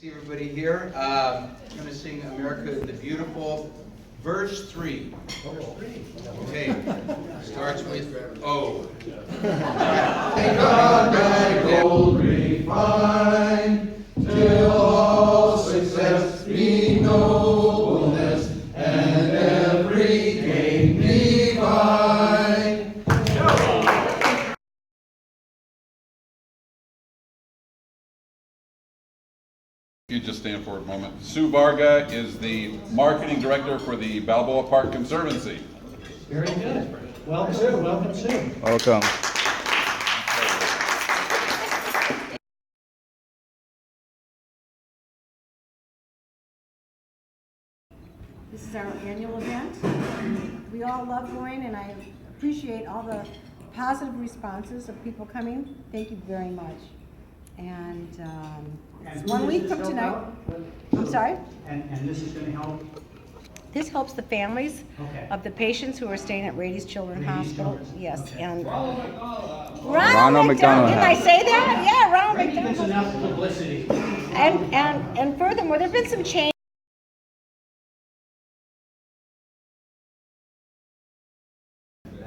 See everybody here. I'm going to sing America the Beautiful, verse 3. Okay, starts with O. May God thy gold refine, till all success be nobleness, and every gain divine. You just stand for a moment. Sue Varga is the marketing director for the Balboa Park Conservancy. Very good. Welcome, Sue. Welcome, Sue. Welcome. This is our annual event. We all love going, and I appreciate all the positive responses of people coming. Thank you very much. And it's 1 week from tonight. I'm sorry? And this is going to help? This helps the families Okay. of the patients who are staying at Rady's Children's Hospital. Children's. Yes, Okay. and Ronald McDonald. Didn't I say that? Yeah, Ronald Brady gets McDonald. enough publicity. And furthermore, there've been some change.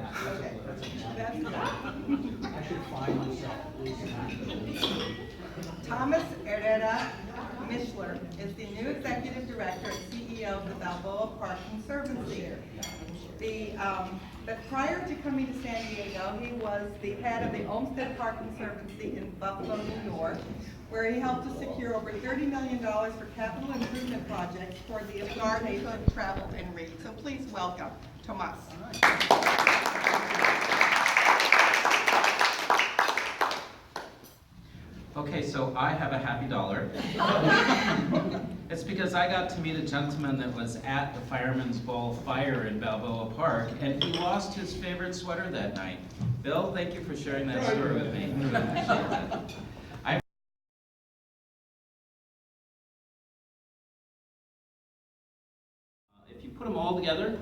I should find myself. Thomas Herrera Mishler is the new executive director and CEO of the Balboa Park Conservancy. But prior to coming to San Diego, he was the head of the Olmsted Park Conservancy in Buffalo, New York, where he helped to secure over $30 million for capital improvement projects toward the Star neighborhood travel and read. So please welcome Thomas. Okay, so I have a happy dollar. It's because I got to meet a gentleman that was at the Fireman's Ball fire in Balboa Park, and he lost his favorite sweater that night. Bill, thank you for sharing that story with me. I appreciate that. If you put them all together,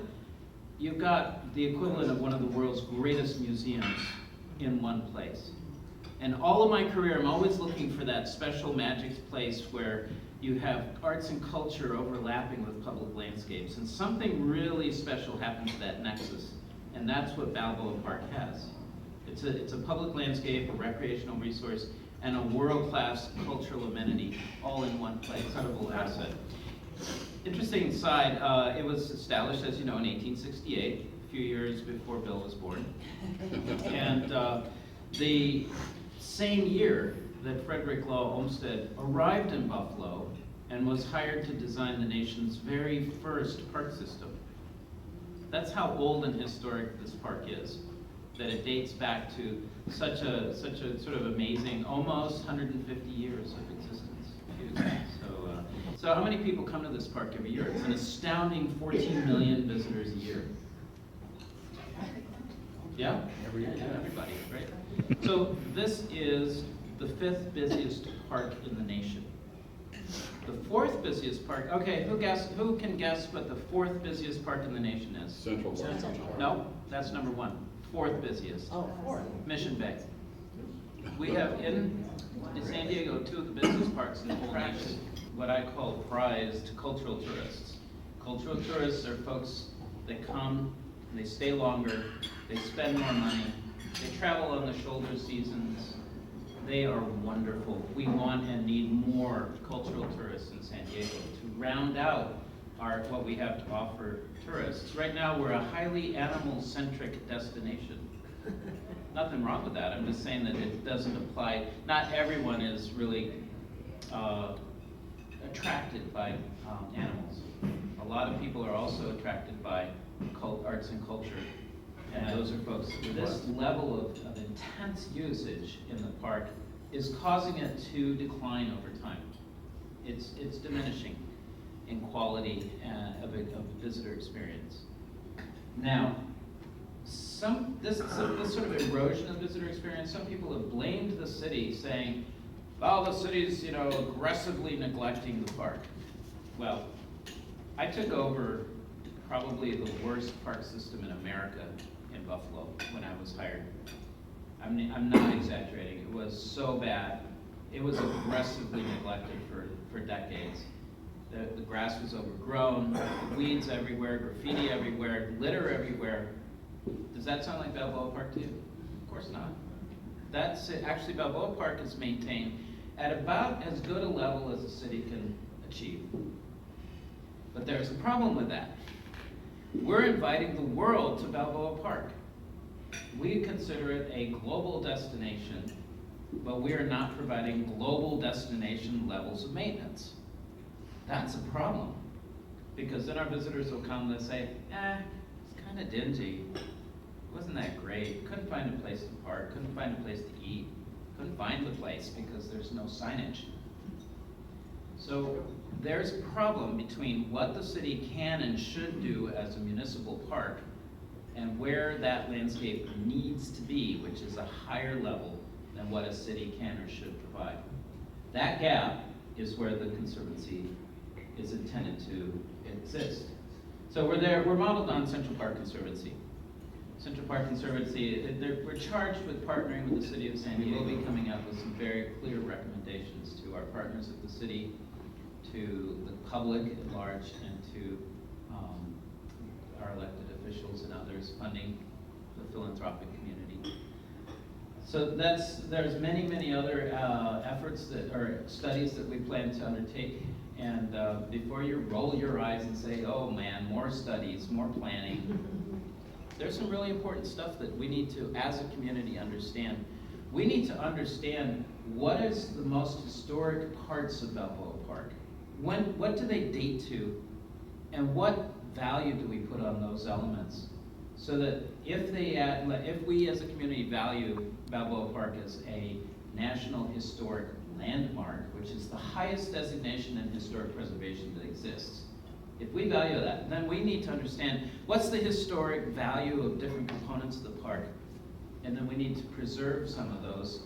you've got the equivalent of one of the world's greatest museums in one place. And all of my career, I'm always looking for that special magic place where you have arts and culture overlapping with public landscapes. And something really special happens at that nexus. And that's what Balboa Park has. It's a public landscape, a recreational resource, and a world-class cultural amenity all in one place. Incredible asset. Interesting side, it was established, as you know, in 1868, a few years before Bill was born. And the same year that Frederick Law Olmsted arrived in Buffalo and was hired to design the nation's very first park system. That's how old and historic this park is, that it dates back to such a sort of amazing, almost 150 years of existence. So how many people come to this park every year? It's an astounding 14 million visitors a year. Yeah? Every year, yeah. Everybody, right? So this is the 5th busiest park in the nation. The 4th busiest park, okay, who can guess what the 4th busiest park in the nation is? Central Park. No, that's number 1. 4th busiest. Oh, 4. Mission Bay. We have in San Diego 2 of the busiest parks that attract what I call prized cultural tourists. Cultural tourists are folks that come, and they stay longer, they spend more money, they travel on the shoulder seasons. They are wonderful. We want and need more cultural tourists in San Diego to round out what we have to offer tourists. Right now, we're a highly animal-centric destination. Nothing wrong with that. I'm just saying that it doesn't apply. Not everyone is really attracted by animals. A lot of people are also attracted by arts and culture. And those are folks, this level of intense usage in the park is causing it to decline over time. It's diminishing in quality of a visitor experience. Now, this sort of erosion of visitor experience, some people have blamed the city, saying, well, the city's aggressively neglecting the park. Well, I took over probably the worst park system in America in Buffalo when I was hired. I'm not exaggerating. It was so bad it was aggressively neglected for decades. The grass was overgrown, weeds everywhere, graffiti everywhere, litter everywhere. Does that sound like Balboa Park to you? Of course not. That's it. Actually, Balboa Park is maintained at about as good a level as the city can achieve. But there's a problem with that. We're inviting the world to Balboa Park. We consider it a global destination, but we are not providing global destination levels of maintenance. That's a problem, because then our visitors will come and say, it's kind of dingy. It wasn't that great. Couldn't find a place to park, couldn't find a place to eat, couldn't find the place because there's no signage. So there's a problem between what the city can and should do as a municipal park and where that landscape needs to be, which is a higher level than what a city can or should provide. That gap is where the Conservancy is intended to exist. So we're modeled on Central Park Conservancy. Central Park Conservancy, we're charged with partnering with the City of San Diego. We'll be coming up with some very clear recommendations to our partners at the city, to the public at large, and to our elected officials and others funding the philanthropic community. So there's many other efforts or studies that we plan to undertake. And before you roll your eyes and say, oh man, more studies, more planning, there's some really important stuff that we need to, as a community, understand. We need to understand what is the most historic parts of Balboa Park. What do they date to? And what value do we put on those elements? So that if we as a community value Balboa Park as a National Historic Landmark, which is the highest designation in historic preservation that exists, if we value that, then we need to understand what's the historic value of different components of the park, and then we need to preserve some of those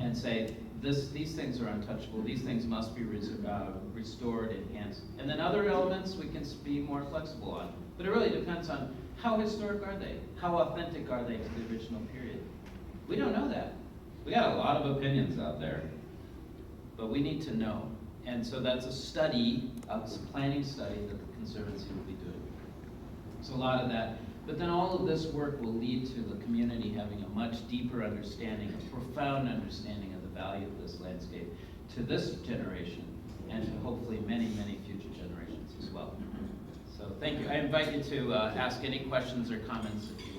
and say, these things are untouchable, these things must be restored, enhanced. And then other elements we can be more flexible on. But it really depends on how historic are they? How authentic are they to the original period? We don't know that. We got a lot of opinions out there, but we need to know. And so that's a study, a planning study that the Conservancy will be doing. So a lot of that. But then all of this work will lead to the community having a much deeper understanding, a profound understanding of the value of this landscape to this generation and to hopefully many future generations as well. So thank you. I invite you to ask any questions or comments if you